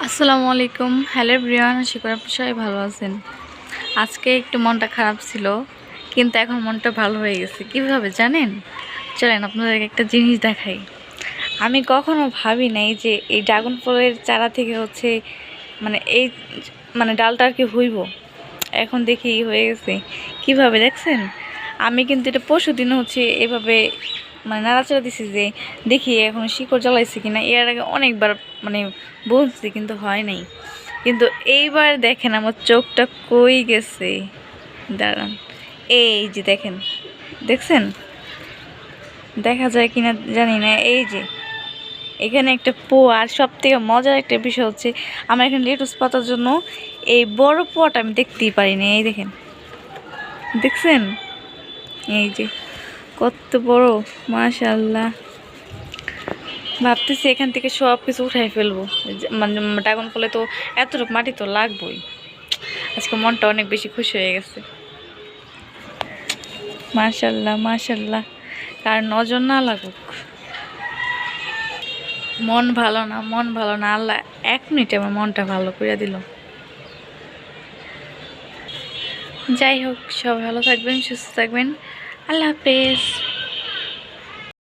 আসসালামু আলাইকুম। Hello everyone, আশা করি আপনি সবাই ভালো আছেন। আজকে একটু মনটা খারাপ ছিল, কিন্তু এখন মনটা ভালো হয়ে গেছে। কীভাবে জানেন? চলেন আপনাদেরকে একটা জিনিস দেখাই। আমি কখনো ভাবি নাই যে এই ড্রাগন ফলের চারা থেকে এই ডালটা আর কি হইব। এখন দেখি হয়ে গেছে। কিভাবে দেখছেন? আমি কিন্তু এটা পরশুদিন এভাবে নাড়াচাড়া দিছি যে দেখি এখন শিকড় জ্বালাইছে কিনা। এর আগে অনেকবার বলছি, কিন্তু হয় নাই। কিন্তু এইবার দেখেন আমার চোখটা কই গেছে। দাঁড়ান, এই যে দেখেন, দেখছেন? দেখা যায় কিনা জানি না। এই যে এখানে একটা পোয়া, আর সব থেকে মজার একটা বিষয় হচ্ছে আমার এখানে লেটুস পাতার জন্য এই বড় পোয়াটা আমি দেখতেই পারি না। এই দেখেন, দেখছেন? এই যে কত বড়, মাশাআল্লাহ। ভাবতেছি এখান থেকে সব কিছু উঠাই ফেলবো। ড্রাগন ফলে তো এতটুকু মাটি তো লাগবেই। আজকে মনটা অনেক বেশি খুশি হয়ে গেছে। মাশাআল্লাহ মাশাআল্লাহ, কার নজর না লাগুক। মন ভালো না, আল্লাহ 1 মিনিটে আমার মনটা ভালো করে দিল। যাই হোক, সবাই ভালো থাকবেন, সুস্থ থাকবেন। আল্লাহ হাফেজ।